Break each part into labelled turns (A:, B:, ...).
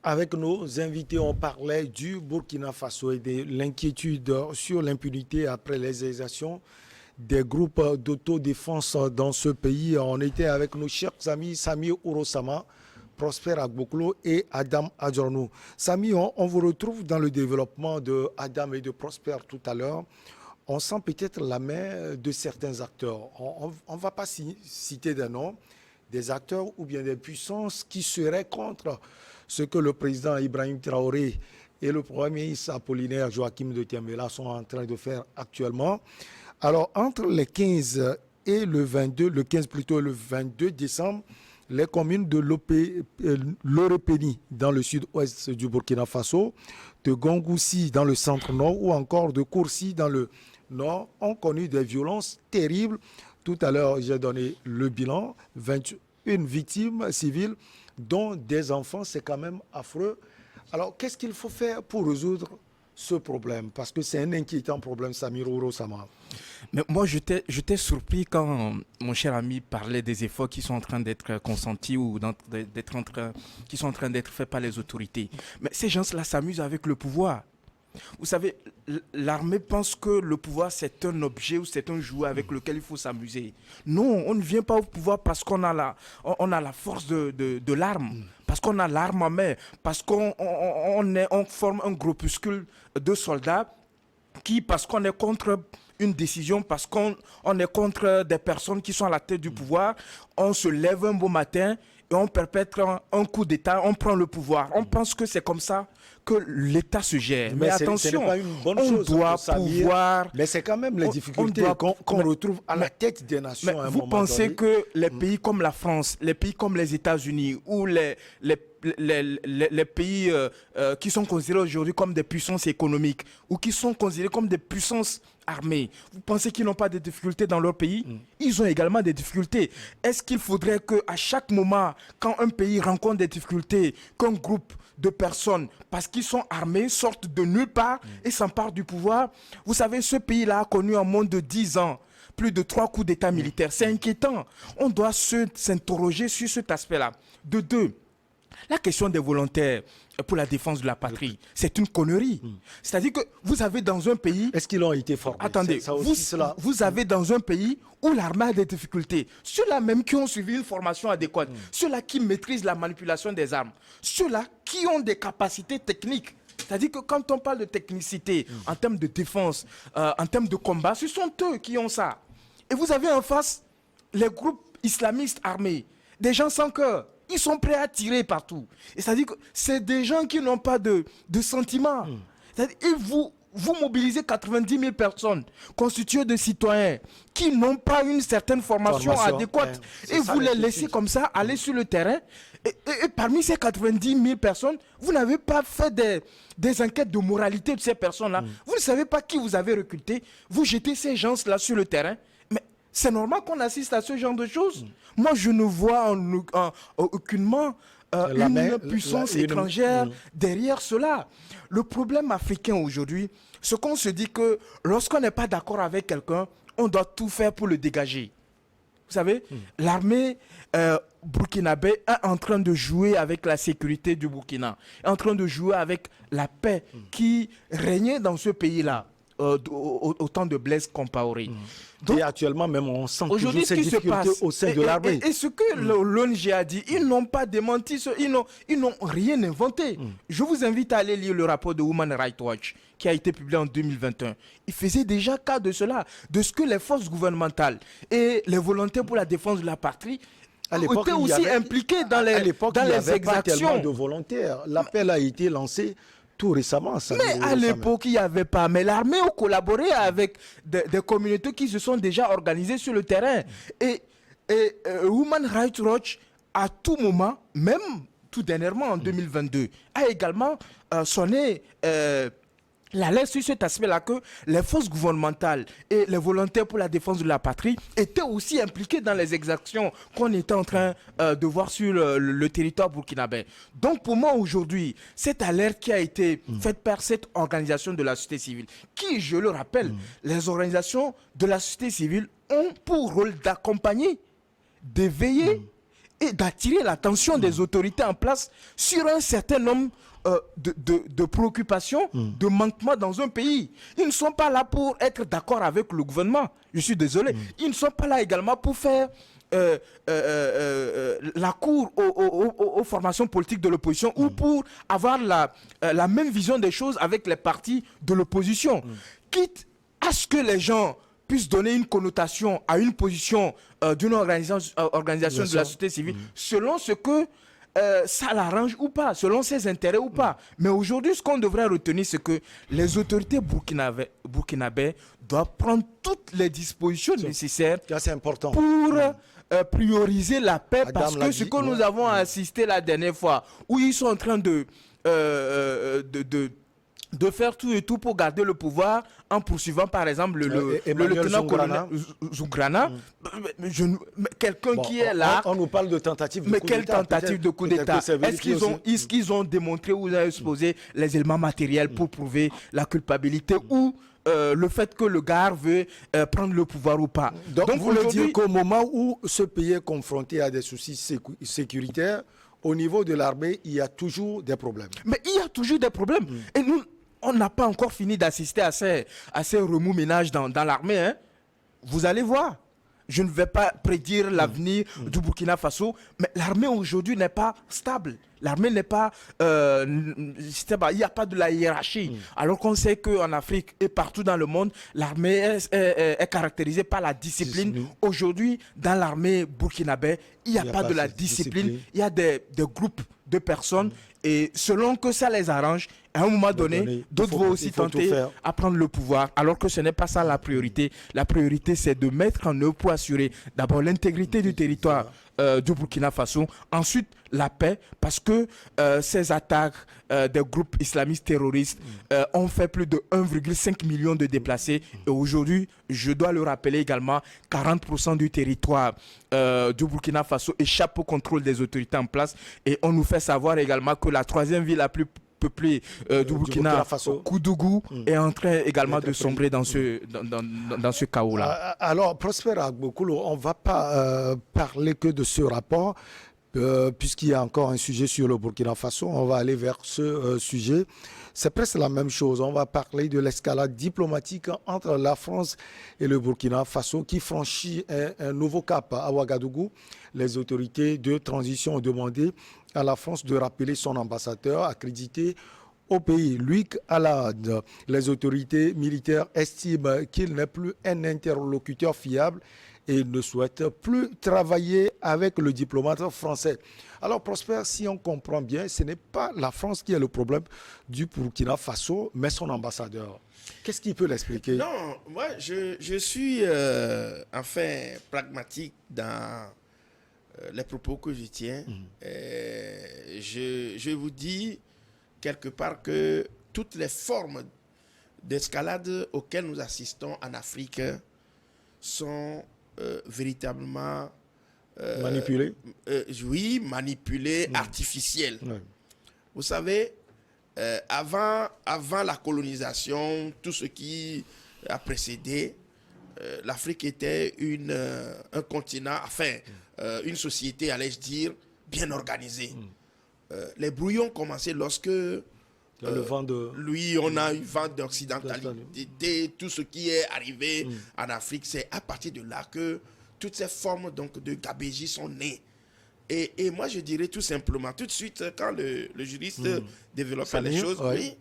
A: Avec nos invités, on parlait du Burkina Faso et de l'inquiétude sur l'impunité après les exactions des groupes d'autodéfense dans ce pays. On était avec nos chers amis Sami Ourosama, Prosper Agboklo et Adam Adjornou. Sami, on vous retrouve dans le développement de Adam et de Prosper tout à l'heure. On sent peut-être la main de certains acteurs. On ne va pas citer des noms, des acteurs ou bien des puissances qui seraient contre ce que le président Ibrahim Traoré et le premier ministre Apollinaire Joachim de Tiambela sont en train de faire actuellement. Alors, entre le 15 et le 22, le 15 plutôt et le 22 décembre, les communes de Lorépéni dans le sud-ouest du Burkina Faso, de Gongoussi dans le centre-nord ou encore de Koursi dans le nord ont connu des violences terribles. Tout à l'heure, j'ai donné le bilan, 21 victimes civiles, dont des enfants, c'est quand même affreux. Alors, qu'est-ce qu'il faut faire pour résoudre ce problème? Parce que c'est un inquiétant problème, Samir Ourosama.
B: Mais moi, j'étais surpris quand mon cher ami parlait des efforts qui sont en train d'être consentis ou qui sont en train d'être faits par les autorités. Mais ces gens-là s'amusent avec le pouvoir. Vous savez, l'armée pense que le pouvoir, c'est un objet ou c'est un jouet avec lequel il faut s'amuser. Non, on ne vient pas au pouvoir parce qu'on a la force de l'arme, parce qu'on a l'arme en main, parce qu'on forme un groupuscule de soldats qui, parce qu'on est contre une décision, parce qu'on est contre des personnes qui sont à la tête du pouvoir, on se lève un beau matin et on perpètre un coup d'État, on prend le pouvoir. On pense que c'est comme ça que l'État se gère. Mais attention,
A: ce n'est pas une bonne
B: on
A: chose
B: doit pouvoir...
A: Mais c'est quand même les difficultés qu'on retrouve à la tête des nations.
B: Mais vous pensez que les pays comme la France, les pays comme les États-Unis ou les pays qui sont considérés aujourd'hui comme des puissances économiques ou qui sont considérés comme des puissances armées, vous pensez qu'ils n'ont pas de difficultés dans leur pays? Ils ont également des difficultés. Est-ce qu'il faudrait qu'à chaque moment, quand un pays rencontre des difficultés, qu'un groupe de personnes, parce qu'ils sont armés, sortent de nulle part et s'emparent du pouvoir? Vous savez, ce pays-là a connu en moins de 10 ans plus de 3 coups d'État militaires. C'est inquiétant. On doit s'interroger sur cet aspect-là. De deux, la question des volontaires pour la défense de la patrie, c'est une connerie. C'est-à-dire que vous avez dans un pays...
A: Est-ce qu'ils ont été formés?
B: Attendez, vous avez dans un pays où l'armée a des difficultés. Ceux-là même qui ont suivi une formation adéquate, ceux-là qui maîtrisent la manipulation des armes, ceux-là qui ont des capacités techniques. C'est-à-dire que quand on parle de technicité, en termes de défense, en termes de combat, ce sont eux qui ont ça. Et vous avez en face les groupes islamistes armés, des gens sans cœur. Ils sont prêts à tirer partout. Et c'est-à-dire que c'est des gens qui n'ont pas de sentiments. Et vous mobilisez 90 000 personnes constituées de citoyens qui n'ont pas une certaine formation adéquate. Et vous les laissez comme ça aller sur le terrain. Et parmi ces 90 000 personnes, vous n'avez pas fait des enquêtes de moralité de ces personnes-là. Vous ne savez pas qui vous avez recruté. Vous jetez ces gens-là sur le terrain. C'est normal qu'on assiste à ce genre de choses. Moi, je ne vois aucunement une puissance étrangère derrière cela. Le problème africain aujourd'hui, c'est qu'on se dit que lorsqu'on n'est pas d'accord avec quelqu'un, on doit tout faire pour le dégager. Vous savez, l'armée burkinabé est en train de jouer avec la sécurité du Burkina, est en train de jouer avec la paix qui régnait dans ce pays-là. Au temps de Blaise Compaoré.
A: Et actuellement même on sent toujours ces difficultés au sein de l'armée.
B: Et ce que l'ONG a dit, ils n'ont pas démenti, ils n'ont rien inventé. Je vous invite à aller lire le rapport de Human Rights Watch qui a été publié en 2021. Il faisait déjà cas de cela, de ce que les forces gouvernementales et les volontaires pour la défense de la patrie étaient aussi impliqués dans les exactions.
A: Il n'y avait pas tellement de volontaires. L'appel a été lancé tout récemment.
B: Mais à l'époque, il n'y avait pas. Mais l'armée a collaboré avec des communautés qui se sont déjà organisées sur le terrain. Et Human Rights Watch, à tout moment, même tout dernièrement en 2022, a également sonné l'alerte sur cet aspect-là que les forces gouvernementales et les volontaires pour la défense de la patrie étaient aussi impliqués dans les exactions qu'on était en train de voir sur le territoire burkinabé. Donc pour moi aujourd'hui, cette alerte qui a été faite par cette organisation de la société civile, qui, je le rappelle, les organisations de la société civile ont pour rôle d'accompagner, d'éveiller et d'attirer l'attention des autorités en place sur un certain nombre de préoccupations, de manquements dans un pays. Ils ne sont pas là pour être d'accord avec le gouvernement. Je suis désolé. Ils ne sont pas là également pour faire la cour aux formations politiques de l'opposition ou pour avoir la même vision des choses avec les partis de l'opposition. Quitte à ce que les gens puissent donner une connotation à une position d'une organisation de la société civile selon ce que ça l'arrange ou pas, selon ses intérêts ou pas. Mais aujourd'hui, ce qu'on devrait retenir, c'est que les autorités burkinabées doivent prendre toutes les dispositions nécessaires
A: important.
B: pour prioriser la paix,
A: Madame
B: parce que ce que nous avons assisté la dernière fois, où ils sont en train de faire tout et tout pour garder le pouvoir en poursuivant par exemple le lieutenant-colonel Zougrana. Quelqu'un qui est là...
A: On nous parle de tentative de coup d'État.
B: Mais quelle tentative de coup d'État? Est-ce qu'ils ont démontré ou ont exposé les éléments matériels pour prouver la culpabilité ou le fait que le gars veut prendre le pouvoir ou pas?
A: Donc vous voulez dire qu'au moment où ce pays est confronté à des soucis sécuritaires, au niveau de l'armée, il y a toujours des problèmes.
B: Mais il y a toujours des problèmes. Et nous, on n'a pas encore fini d'assister à ces remous-ménages dans l'armée. Hein. Vous allez voir. Je ne vais pas prédire l'avenir du Burkina Faso, mais l'armée aujourd'hui n'est pas stable. L'armée n'est pas... il n'y a pas de la hiérarchie. Alors qu'on sait qu'en Afrique et partout dans le monde, l'armée est caractérisée par la discipline. Aujourd'hui, dans l'armée burkinabé, il n'y a pas de la discipline. Il y a des groupes de personnes et selon que ça les arrange, à un moment donné, d'autres vont aussi tenter à prendre le pouvoir, alors que ce n'est pas ça la priorité. La priorité, c'est de mettre en œuvre pour assurer d'abord l'intégrité du territoire du Burkina Faso, ensuite la paix, parce que ces attaques des groupes islamistes terroristes ont fait plus de 1,5 million de déplacés. Et aujourd'hui, je dois le rappeler également, 40% du territoire du Burkina Faso échappe au contrôle des autorités en place. Et on nous fait savoir également que la troisième ville la plus peuplée du Burkina Faso, Koudougou, est en train également de sombrer dans ce chaos-là.
A: Alors, Prosper Agbokoulou, on ne va pas parler que de ce rapport, puisqu'il y a encore un sujet sur le Burkina Faso. On va aller vers ce sujet. C'est presque la même chose. On va parler de l'escalade diplomatique entre la France et le Burkina Faso qui franchit un nouveau cap à Ouagadougou. Les autorités de transition ont demandé à la France de rappeler son ambassadeur accrédité au pays, Luc Alad. Les autorités militaires estiment qu'il n'est plus un interlocuteur fiable et ne souhaitent plus travailler avec le diplomate français. Alors Prosper, si on comprend bien, ce n'est pas la France qui est le problème du Burkina Faso, mais son ambassadeur. Qu'est-ce qui peut l'expliquer?
C: Non, moi je suis enfin pragmatique dans les propos que je tiens. Je vous dis quelque part que toutes les formes d'escalade auxquelles nous assistons en Afrique sont véritablement
A: manipulées.
C: Oui, manipulées, artificielles. Ouais. Vous savez, avant la colonisation, tout ce qui a précédé, l'Afrique était un continent, enfin, une société, allais-je dire, bien organisée. Les brouillons commençaient lorsque on a eu vent d'occidentalité, tout ce qui est arrivé en Afrique, c'est à partir de là que toutes ces formes donc, de gabégie sont nées. Et moi, je dirais tout simplement, tout de suite, quand le juriste développait les choses, oui,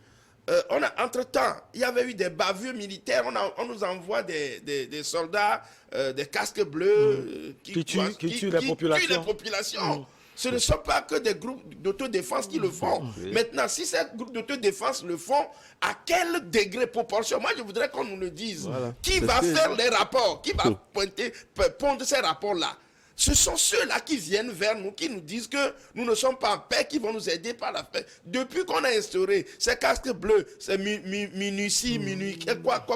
C: entre-temps, il y avait eu des bavures militaires, on nous envoie des soldats, des casques bleus qui tuent les populations. Ce ne sont pas que des groupes d'autodéfense qui le font. Maintenant, si ces groupes d'autodéfense le font, à quel degré proportion? Moi, je voudrais qu'on nous le dise. Voilà. Qui va faire les rapports? Qui va pondre ces rapports-là? Ce sont ceux-là qui viennent vers nous, qui nous disent que nous ne sommes pas en paix, qui vont nous aider par la paix. Depuis qu'on a instauré ces casques bleus, ces minutie, quoi,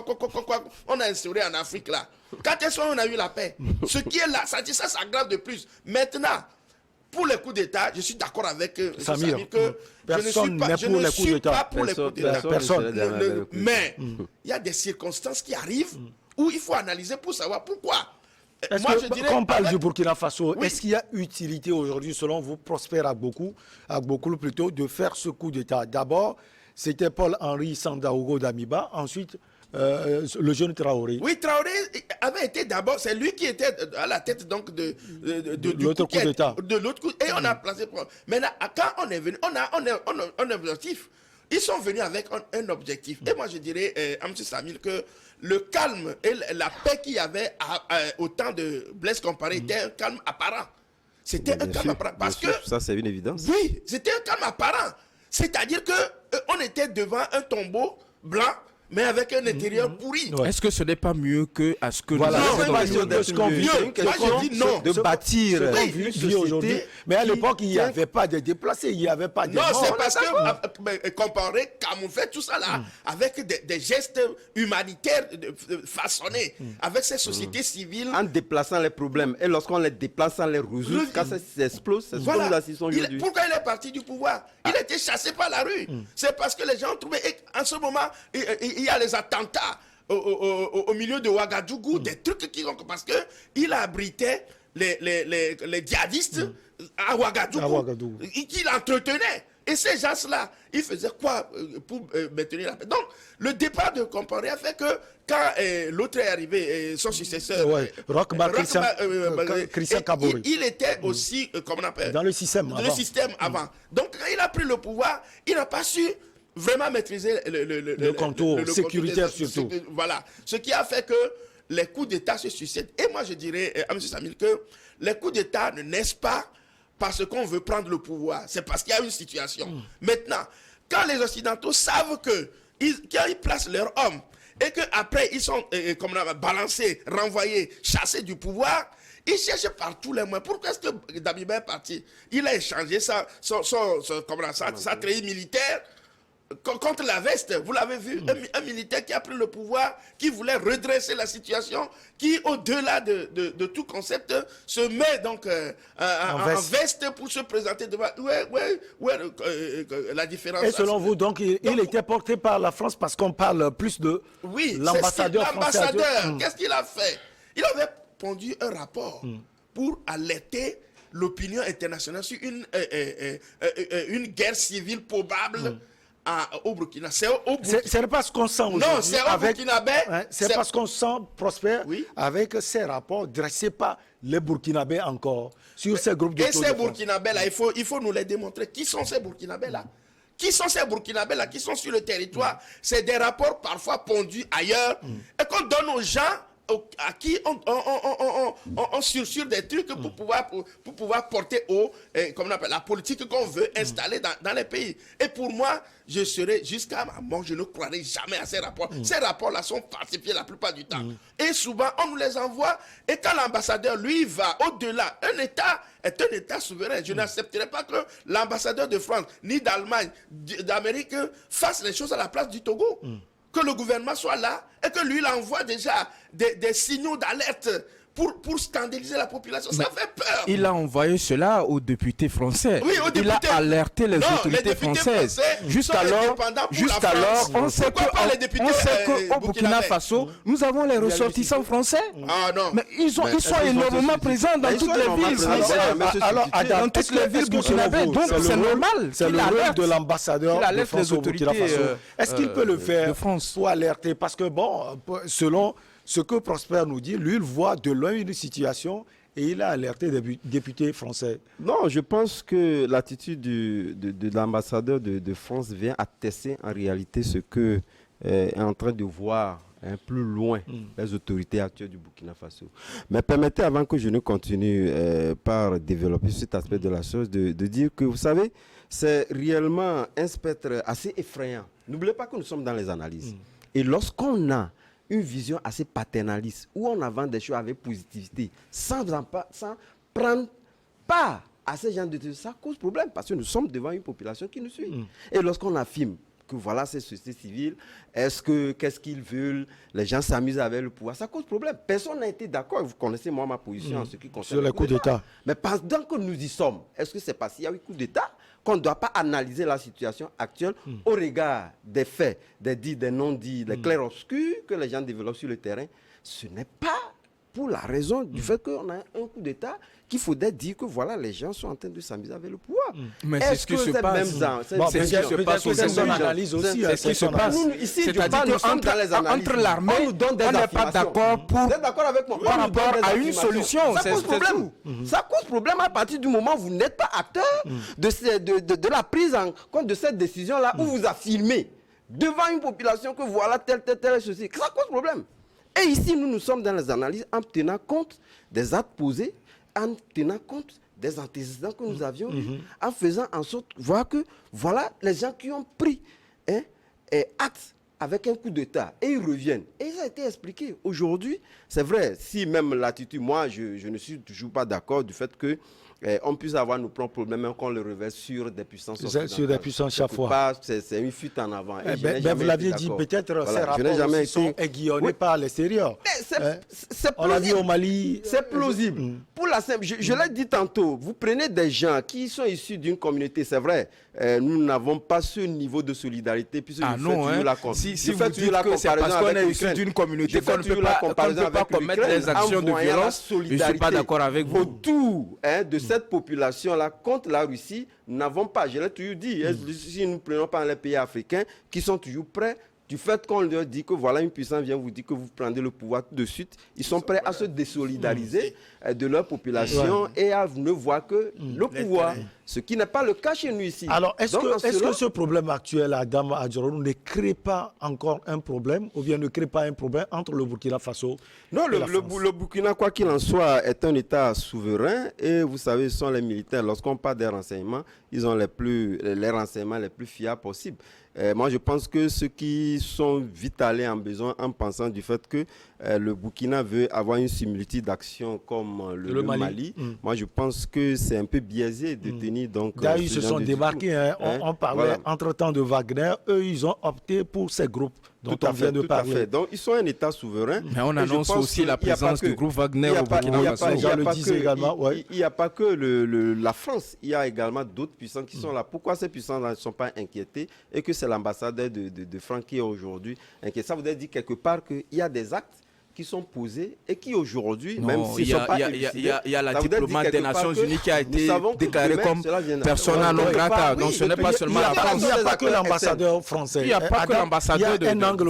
C: on a instauré en Afrique là. Quand est-ce qu'on a eu la paix? Ce qui est là, ça s'aggrave de plus. Maintenant, pour les coups d'État, je suis d'accord avec Samir que je ne suis pas pour les coups d'État. Mais il y a des circonstances qui arrivent où il faut analyser pour savoir pourquoi.
A: Quand on parle du Burkina Faso,
C: Oui.
A: est-ce qu'il y a utilité aujourd'hui, selon vous, Prosper Agbokoulou plutôt, de faire ce coup d'État? D'abord, c'était Paul-Henri Sandaogo Damiba, ensuite le jeune Traoré.
C: Oui, Traoré avait été d'abord, c'est lui qui était à la tête donc de
A: l'autre coup d'État.
C: De l'autre coup, et on a placé. Maintenant, quand on est venu, on a un objectif. Ils sont venus avec un objectif. Et moi, je dirais à M. Samil que le calme et la paix qu'il y avait au temps de Blaise Compaoré était un calme apparent. C'était un calme apparent. Parce que
D: ça, c'est une évidence.
C: oui, c'était un calme apparent. C'est-à-dire que on était devant un tombeau blanc, mais avec un intérieur pourri.
A: Ouais.
B: Est-ce que ce n'est pas mieux que à ce que
A: Voilà,
B: nous
C: Non,
B: avons
A: c'est
B: dans
A: pas
B: le
A: mieux
B: monde
A: que ce qu'on vit.
C: Mieux.
A: C'est une
C: Moi,
A: question
C: je dis non.
D: de bâtir
A: une
D: une
A: aujourd'hui.
D: société.
A: Mais à l'époque, il n'y avait pas de déplacés, il n'y avait pas de
C: Non,
A: morts.
C: c'est parce que Compaoré camouflait tout ça là avec des gestes humanitaires façonnés, avec ces sociétés civiles.
D: En déplaçant les problèmes. Et lorsqu'on les déplace sans les résoudre, quand ça s'explose, c'est ce que nous assistons aujourd'hui.
C: Pourquoi il est parti du pouvoir? Il a été chassé par la rue. C'est parce que les gens ont trouvé. Et en ce moment, il y a les attentats au milieu de Ouagadougou, des trucs qui ont. Parce qu'il abritait les djihadistes à Ouagadougou, qu'il entretenait. Et ces gens-là, ils faisaient quoi pour maintenir la paix? Donc, le départ de Compaoré a fait que quand l'autre est arrivé, son successeur,
A: Roch-Marc Christian Kaboré,
C: il était aussi, comment on appelle,
A: dans le système
C: dans
A: avant.
C: le système avant. Donc, quand il a pris le pouvoir, il n'a pas su vraiment maîtriser le
A: contour sécuritaire surtout.
C: Voilà. Ce qui a fait que les coups d'État se succèdent. Et moi, je dirais à M. Samil que les coups d'État ne naissent pas parce qu'on veut prendre le pouvoir. C'est parce qu'il y a une situation. Maintenant, quand les Occidentaux savent que quand ils placent leurs hommes et qu'après ils sont comme on a balancés, renvoyés, chassés du pouvoir, ils cherchent par tous les moyens. Pourquoi est-ce que Damiba est parti? Il a échangé sa treillis militaire contre la veste. Vous l'avez vu, un militaire qui a pris le pouvoir, qui voulait redresser la situation, qui au-delà de tout concept se met donc en veste pour se présenter devant. La différence.
A: Et selon vous, donc, il était porté par la France parce qu'on parle plus de l'ambassadeur français.
C: L'ambassadeur, qu'est-ce qu'il a fait? Il avait pondu un rapport pour alerter l'opinion internationale sur une guerre civile probable au Burkina.
A: C'est pas ce qu'on sent aujourd'hui.
C: Non, c'est au Burkinabé.
A: C'est parce qu'on sent Prosper avec ces rapports dressés par les Burkinabés encore sur ces groupes de
C: Et ces Burkinabés-là, il faut nous les démontrer. Qui sont ces Burkinabés-là? Qui sont ces Burkinabés-là qui sont sur le territoire? C'est des rapports parfois pondus ailleurs et qu'on donne aux gens à qui on sursure des trucs pour pouvoir porter haut comme on appelle, la politique qu'on veut installer dans les pays. Et pour moi, je serai jusqu'à ma mort, je ne croirai jamais à ces rapports. Ces rapports-là sont falsifiés la plupart du temps. Et souvent, on nous les envoie. Et quand l'ambassadeur, lui, va au-delà, un État est un État souverain. Je n'accepterai pas que l'ambassadeur de France, ni d'Allemagne, d'Amérique, fasse les choses à la place du Togo. Que le gouvernement soit là et que lui, il envoie déjà des signaux d'alerte pour scandaliser la population. Ça fait peur.
B: Il a envoyé cela aux députés français.
C: Oui, aux députés.
B: Il a alerté les autorités françaises. Jusqu'alors, on sait qu'au Burkina Faso, nous avons les ressortissants français.
C: Ah non.
B: Mais ils sont énormément présents dans toutes les villes françaises.
A: Alors,
B: Dans toutes les villes burkinabées. Donc, c'est normal.
A: C'est le rôle de l'ambassadeur de France au Burkina Faso. Est-ce qu'il peut le faire pour alerter? Parce que, bon, selon ce que Prosper nous dit, lui, il voit de loin une situation et il a alerté des députés français.
D: Non, je pense que l'attitude de l'ambassadeur de France vient attester en réalité ce que est en train de voir plus loin les autorités actuelles du Burkina Faso. Mais permettez, avant que je ne continue par développer cet aspect de la chose, de dire que, vous savez, c'est réellement un spectre assez effrayant. N'oubliez pas que nous sommes dans les analyses. Et lorsqu'on a une vision assez paternaliste, où on avance des choses avec positivité, sans prendre part à ces gens de choses, ça cause problème, parce que nous sommes devant une population qui nous suit. Et lorsqu'on affirme que voilà ces sociétés civiles, qu'est-ce qu'ils veulent, les gens s'amusent avec le pouvoir, ça cause problème. Personne n'a été d'accord, vous connaissez moi ma position en ce qui concerne
A: sur les coups d'État.
D: Mais pendant que nous y sommes, est-ce que c'est parce qu'il y a eu coup d'État qu'on ne doit pas analyser la situation actuelle au regard des faits, des dits, des non-dits, des clairs-obscurs que les gens développent sur le terrain? Ce n'est pas pour la raison du fait qu'on a un coup d'État qu'il faudrait dire que voilà, les gens sont en train de s'amuser avec le pouvoir.
B: Mais c'est ce qui se passe.
A: C'est ce qui se passe aussi. C'est son analyse aussi.
B: C'est ce qui se passe.
D: Ici,
B: C'est-à-dire qu'entre l'armée, on n'est pas d'accord par rapport à une solution.
D: Ça cause problème. Ça cause problème à partir du moment où vous n'êtes pas acteur de la prise en compte de cette décision-là, où vous affirmez devant une population que voilà tel ceci. Ça cause problème. Et ici, nous sommes dans les analyses en tenant compte des actes posés, en tenant compte des antécédents que nous avions eus, en faisant en sorte de voir que voilà les gens qui ont pris acte avec un coup d'État et ils reviennent. Et ça a été expliqué. Aujourd'hui, c'est vrai, si même l'attitude, moi je ne suis toujours pas d'accord du fait que on puisse avoir nos propres problèmes, même qu'on le reverse sur des puissances occidentales.
A: Sur des puissances chaque fois.
D: C'est une fuite en avant.
A: Vous l'aviez dit, peut-être ces rapports aussi sont aiguillonnés par l'extérieur. On l'a vu au Mali.
D: C'est plausible. Pour la simple, je l'ai dit tantôt, vous prenez des gens qui sont issus d'une communauté, c'est vrai, nous n'avons pas ce niveau de solidarité. Puisque
B: Si vous dites que c'est parce qu'on est issu d'une communauté qu'on ne peut pas commettre des actions de violence, je ne suis pas d'accord avec vous.
D: Autour de cette population-là contre la Russie, nous n'avons pas, je l'ai toujours dit, si nous ne prenons pas les pays africains qui sont toujours prêts, du fait qu'on leur dit que voilà une puissance vient vous dire que vous prenez le pouvoir tout de suite, ils sont prêts à se désolidariser de leur population et à ne voir que le pouvoir, ce qui n'est pas le cas chez nous ici.
A: Alors, est-ce que ce problème actuel, Adam Adjorou, ne crée pas encore un problème ou bien ne crée pas un problème entre le Burkina Faso
D: Non,
A: et la France?
D: le Burkina, quoi qu'il en soit, est un État souverain et vous savez, ce sont les militaires. Lorsqu'on parle des renseignements, ils ont les renseignements les plus fiables possibles. Moi, je pense que ceux qui sont vite allés en besoin en pensant du fait que le Burkina veut avoir une similitude d'action comme le Mali. Moi, je pense que c'est un peu biaisé de tenir donc.
A: D'ailleurs, ils se sont démarqués. On parlait entre-temps de Wagner. Eux, ils ont opté pour ces groupes dont on vient de parler.
D: Tout à fait. Donc, ils sont un État souverain.
B: Mais on annonce aussi la présence du groupe Wagner au Burkina Faso.
D: Il n'y a pas que la France. Il y a également d'autres puissances qui sont là. Pourquoi ces puissances ne sont pas inquiétées et que c'est l'ambassadeur de France qui est aujourd'hui inquiété? Ça voudrait dire quelque part qu'il y a des actes qui sont posés et qui aujourd'hui, même s'ils ne sont pas élucidés,
B: il y a la diplomate des Nations Unies qui a été déclarée comme persona non grata. Donc ce n'est pas seulement la France.
A: Il n'y a pas que l'ambassadeur français.
B: Il n'y a pas que l'ambassadeur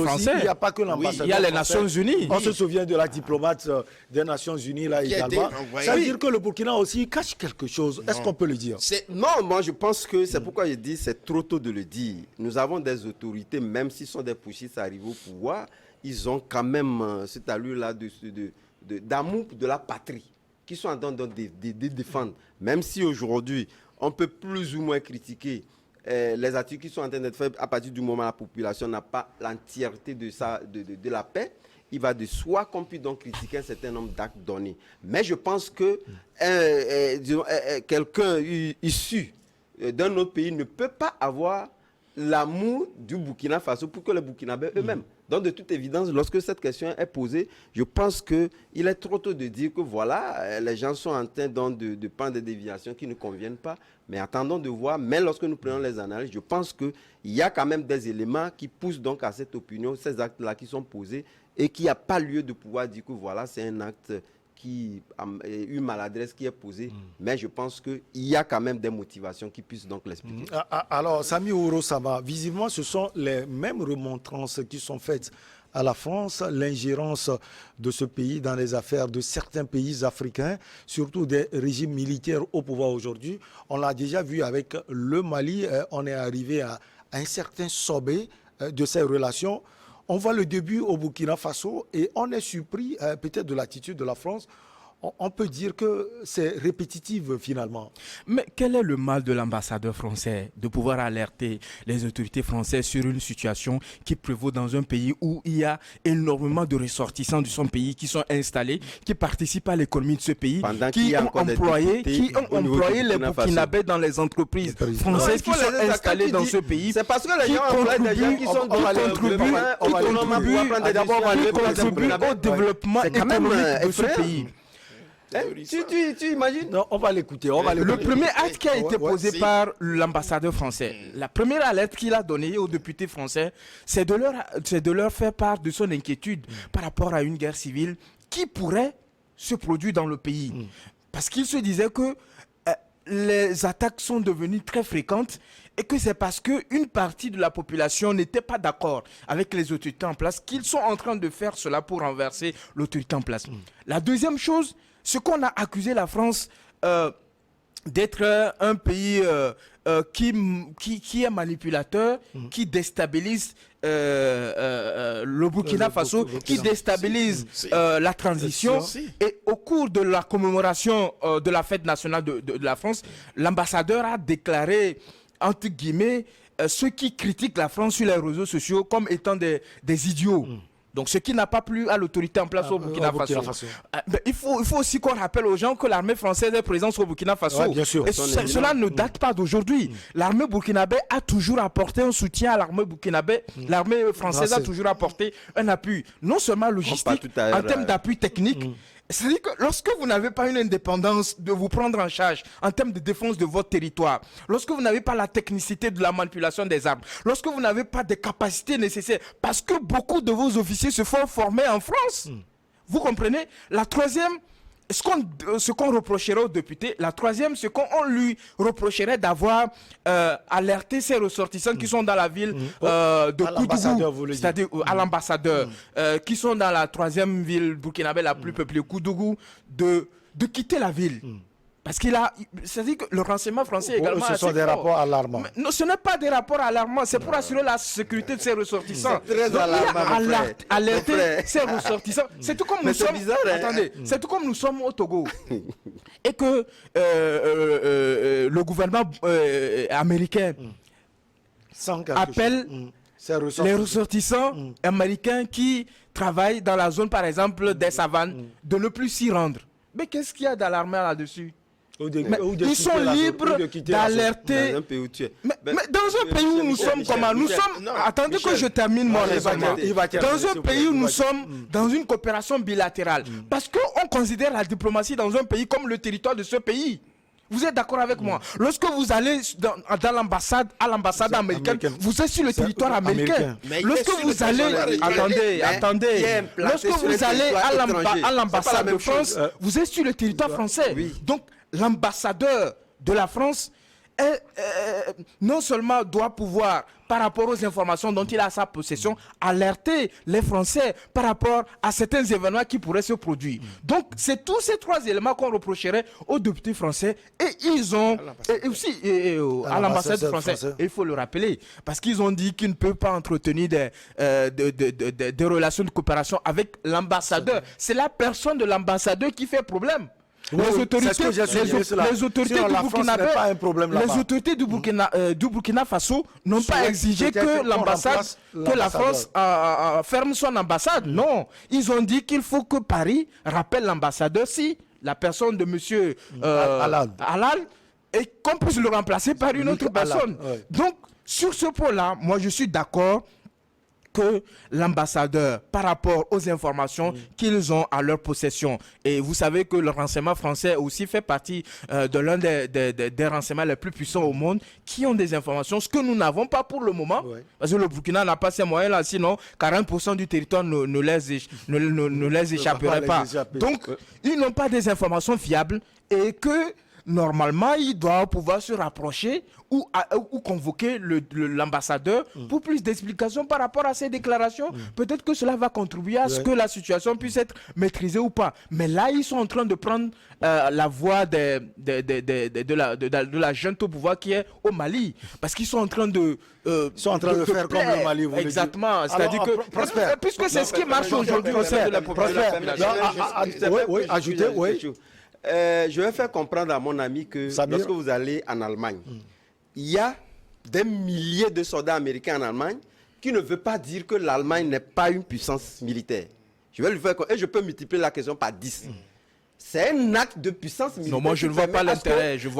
B: français.
A: Il n'y a pas que l'ambassadeur.
B: Il y a les Nations Unies.
A: On se souvient de la diplomate des Nations Unies là également. Ça veut dire que le Burkina aussi cache quelque chose. Est-ce qu'on peut le dire?
D: Non, moi je pense que c'est pourquoi je dis c'est trop tôt de le dire. Nous avons des autorités, même s'ils sont des putschistes arrivés au pouvoir, ils ont quand même cette allure-là d'amour de la patrie, qui sont en train de défendre. Même si aujourd'hui, on peut plus ou moins critiquer les actes qui sont en train d'être faits à partir du moment où la population n'a pas l'entièreté de la paix, il va de soi qu'on puisse donc critiquer un certain nombre d'actes donnés. Mais je pense que quelqu'un issu d'un autre pays ne peut pas avoir l'amour du Burkina Faso pour que les Burkinabés eux-mêmes. Donc, de toute évidence, lorsque cette question est posée, je pense qu'il est trop tôt de dire que voilà, les gens sont en train de prendre des déviations qui ne conviennent pas. Mais attendons de voir. Mais lorsque nous prenons les analyses, je pense qu'il y a quand même des éléments qui poussent donc à cette opinion, ces actes-là qui sont posés et qu'il n'y a pas lieu de pouvoir dire que voilà, c'est un acte qui a une maladresse qui est posée, mais je pense qu'il y a quand même des motivations qui puissent donc l'expliquer.
A: Alors, Sami Ouro-Sama, visiblement, ce sont les mêmes remontrances qui sont faites à la France, l'ingérence de ce pays dans les affaires de certains pays africains, surtout des régimes militaires au pouvoir aujourd'hui. On l'a déjà vu avec le Mali, on est arrivé à un certain sommet de ces relations. On voit le début au Burkina Faso et on est surpris peut-être de l'attitude de la France. On peut dire que c'est répétitif finalement.
B: Mais quel est le mal de l'ambassadeur français de pouvoir alerter les autorités françaises sur une situation qui prévaut dans un pays où il y a énormément de ressortissants de son pays qui sont installés, qui participent à l'économie de ce pays, qui ont employé les Burkinabés dans les entreprises françaises qui sont installées dans ce pays.
D: C'est parce que les gens emploient des gens qui sont
B: contribuent au développement économique de ce pays.
D: Tu imagines?
A: Non, on va l'écouter.
B: Le premier acte qui a été posé par l'ambassadeur français, la première alerte qu'il a donnée aux députés français, c'est de leur faire part de son inquiétude par rapport à une guerre civile qui pourrait se produit dans le pays. Parce qu'ils se disaient que les attaques sont devenues très fréquentes et que c'est parce qu'une partie de la population n'était pas d'accord avec les autorités en place qu'ils sont en train de faire cela pour renverser l'autorité en place. La deuxième chose, c'est qu'on a accusé la France d'être un pays qui est manipulateur, qui déstabilise le Burkina Faso, qui déstabilise la transition. Et au cours de la commémoration de la fête nationale de la France, l'ambassadeur a déclaré, entre guillemets, ceux qui critiquent la France sur les réseaux sociaux comme étant des idiots. Donc, ce qui n'a pas plu à l'autorité en place au Burkina Faso. Il faut aussi qu'on rappelle aux gens que l'armée française est présente au Burkina Faso.
A: Ouais, bien sûr.
B: Et cela ne date pas d'aujourd'hui. L'armée burkinabé a toujours apporté un soutien à l'armée burkinabé. L'armée française a toujours apporté un appui, non seulement logistique, en termes d'appui technique. C'est-à-dire que lorsque vous n'avez pas une indépendance de vous prendre en charge en termes de défense de votre territoire, lorsque vous n'avez pas la technicité de la manipulation des armes, lorsque vous n'avez pas des capacités nécessaires, parce que beaucoup de vos officiers se font former en France, vous comprenez? La troisième, ce qu'on reprocherait aux députés, la troisième, c'est qu'on lui reprocherait d'avoir alerté ses ressortissants qui sont dans la ville de Koudougou, c'est-à-dire à l'ambassadeur, qui sont dans la troisième ville burkinabé la plus peuplée, Koudougou, de quitter la ville. Parce c'est-à-dire que le renseignement français également...
A: Ce sont des rapports alarmants.
B: Mais non, ce n'est pas des rapports alarmants, c'est pour assurer la sécurité de ses ressortissants.
D: C'est très alarmant,
B: alerter ses ressortissants. C'est tout comme nous sommes...
D: bizarre, hein?
B: Attendez, c'est tout comme nous sommes au Togo. Et que le gouvernement américain appelle les ressortissants américains qui travaillent dans la zone, par exemple, des savanes, de ne plus s'y rendre. Mais qu'est-ce qu'il y a d'alarmant là-dessus? Ils sont libres d'alerter.
D: Dans un pays où tu es.
B: Mais dans un pays où nous sommes comment? Nous sommes. Attendez que je termine mon raisonnement. Dans un pays où nous sommes dans une coopération bilatérale. Parce qu'on considère la diplomatie dans un pays comme le territoire de ce pays. Vous êtes d'accord avec moi? Lorsque vous allez à l'ambassade américaine, vous êtes sur le territoire américain. Lorsque vous allez... Attendez. Lorsque vous allez à l'ambassade de France, vous êtes sur le territoire français. Donc, l'ambassadeur de la France non seulement doit pouvoir, par rapport aux informations dont il a à sa possession, alerter les Français par rapport à certains événements qui pourraient se produire. Donc, c'est tous ces trois éléments qu'on reprocherait aux députés français et ils ont, et aussi à l'ambassade française, il faut le rappeler, parce qu'ils ont dit qu'ils ne peuvent pas entretenir des relations de coopération avec l'ambassadeur. C'est la personne de l'ambassadeur qui fait problème. Les autorités du Burkina Faso n'ont pas exigé que la France ferme son ambassade. Non, ils ont dit qu'il faut que Paris rappelle l'ambassadeur si la personne de M. Halal et qu'on puisse le remplacer par une autre personne. Donc, sur ce point-là, moi je suis d'accord que l'ambassadeur, par rapport aux informations qu'ils ont à leur possession, et vous savez que le renseignement français aussi fait partie de l'un des renseignements les plus puissants au monde, qui ont des informations, ce que nous n'avons pas pour le moment, parce que le Burkina n'a pas ces moyens-là, sinon 40% du territoire ne les échapperait pas. Donc, ils n'ont pas des informations fiables et que normalement, ils doivent pouvoir se rapprocher ou convoquer l'ambassadeur pour plus d'explications par rapport à ces déclarations. Peut-être que cela va contribuer à ce que la situation puisse être maîtrisée ou pas. Mais là, ils sont en train de prendre la voie de la junte au pouvoir qui est au Mali. Parce qu'ils sont en train de...
A: ils sont en train de faire comme le Mali, vous
B: exactement. C'est-à-dire que... Puisque c'est ce qui marche aujourd'hui au sein de la population.
A: Oui, ajoutez, oui.
D: Je vais faire comprendre à mon ami que lorsque vous allez en Allemagne, il y a des milliers de soldats américains en Allemagne qui ne veut pas dire que l'Allemagne n'est pas une puissance militaire. Je vais lui faire et je peux multiplier la question par 10. C'est un acte de puissance militaire.
B: Non, moi je ne vois pas l'intérêt. Je ne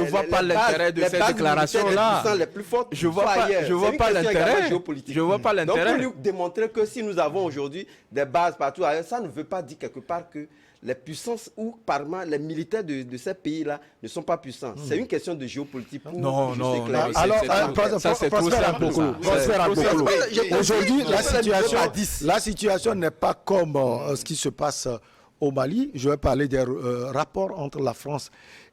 B: vois pas l'intérêt de cette déclaration-là. Je ne vois pas l'intérêt. Je vois pas l'intérêt.
D: Donc pour lui démontrer que si nous avons aujourd'hui des bases partout ailleurs, ça ne veut pas dire quelque part que les puissances ou parmi les militaires de ces pays-là ne sont pas puissants. C'est une question de géopolitique.
B: Non.
A: Alors, ça c'est trop simple. Aujourd'hui, la situation n'est pas comme ce qui se passe au Mali. Je vais parler des rapports entre la France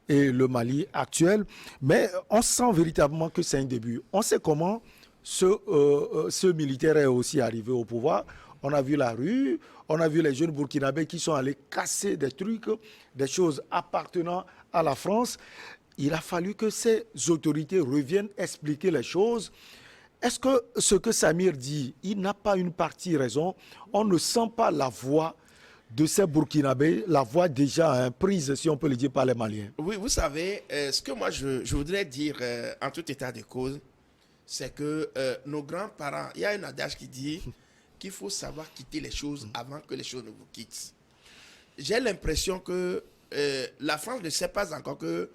A: et le Mali actuel. Mais on sent véritablement que c'est un début. On sait comment ce militaire est aussi arrivé au pouvoir. On a vu la rue, on a vu les jeunes burkinabés qui sont allés casser des trucs, des choses appartenant à la France. Il a fallu que ces autorités reviennent expliquer les choses. Est-ce que ce que Samir dit, il n'a pas une partie raison? On ne sent pas la voix de ces Burkinabés, la voix déjà prise, si on peut le dire, par les Maliens.
C: Oui, vous savez, ce que moi je voudrais dire en tout état de cause, c'est que nos grands-parents, il y a un adage qui dit qu'il faut savoir quitter les choses avant que les choses ne vous quittent. J'ai l'impression que la France ne sait pas encore que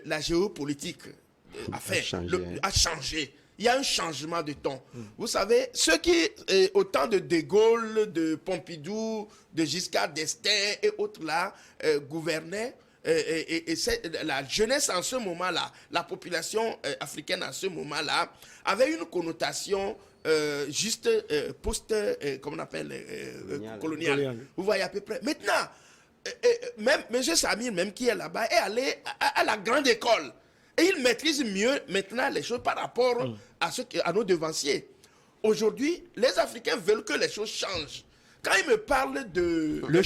C: la géopolitique a changé. Il y a un changement de ton. Vous savez, ceux qui, au temps de De Gaulle, de Pompidou, de Giscard d'Estaing et autres là, gouvernaient, et la jeunesse en ce moment-là, la population africaine en ce moment-là, avait une connotation juste comment on appelle, coloniale. Vous voyez à peu près. Maintenant, même M. Samir, même qui est là-bas, est allé à la grande école. Et il maîtrise mieux maintenant les choses par rapport à nos devanciers. Aujourd'hui, les Africains veulent que les choses changent. Quand ils me parlent de...
B: Le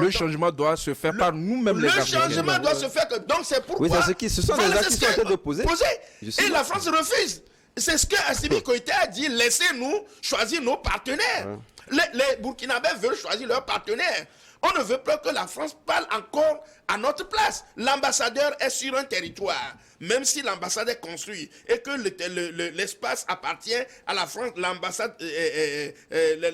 B: changement doit se faire par nous-mêmes les Africains.
C: Le changement doit se faire. Donc c'est pourquoi...
D: Oui, ce sont des actes qui sont en train de poser.
C: Et la France refuse. C'est ce que Assimi Goïta a dit. Laissez-nous choisir nos partenaires. Les Burkinabés veulent choisir leurs partenaires. On ne veut pas que la France parle encore à notre place. L'ambassadeur est sur un territoire. Même si l'ambassade est construite et que l'espace appartient à la France, l'ambassade,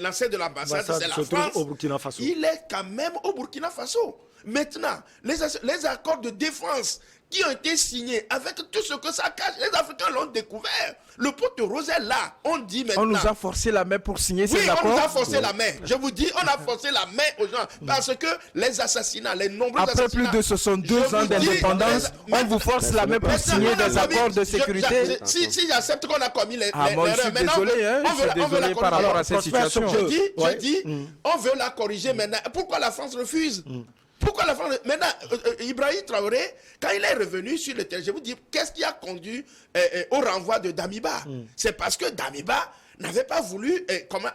C: l'ancêtre de l'ambassade, c'est la France.
A: Au Burkina Faso.
C: Il est quand même au Burkina Faso. Maintenant, les accords de défense qui ont été signés avec tout ce que ça cache, les Africains l'ont découvert. Le pot de rose est là. On dit maintenant.
B: On nous a forcé la main pour signer ces accords.
C: Oui, on nous a forcé la main. Je vous dis, on a forcé la main aux gens. Parce que les assassinats, les nombreux assassinats...
B: Après plus de 62 ans d'indépendance, on vous force la main pour signer des accords de sécurité.
C: Si j'accepte qu'on a commis les
B: moi, je suis désolé, je suis désolé par rapport à cette situation.
C: Je dis, on veut la corriger maintenant. Pourquoi la France refuse? Pourquoi la France... Maintenant, Ibrahim Traoré, quand il est revenu sur le terrain, je vous dis, qu'est-ce qui a conduit au renvoi de Damiba? C'est parce que Damiba n'avait pas voulu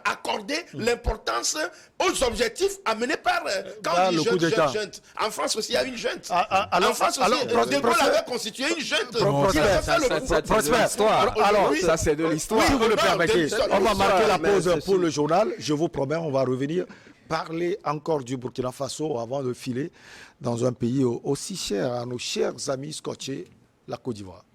C: accorder l'importance aux objectifs amenés par... quand on dit junte. En France aussi, il y a une junte. En France aussi, De Gaulle avait constitué une junte.
B: Alors, ça c'est de l'histoire.
A: Si vous le permettez, on va marquer la pause pour le journal. Je vous promets, on va revenir parler encore du Burkina Faso avant de filer dans un pays aussi cher à nos chers amis scotchés, la Côte d'Ivoire.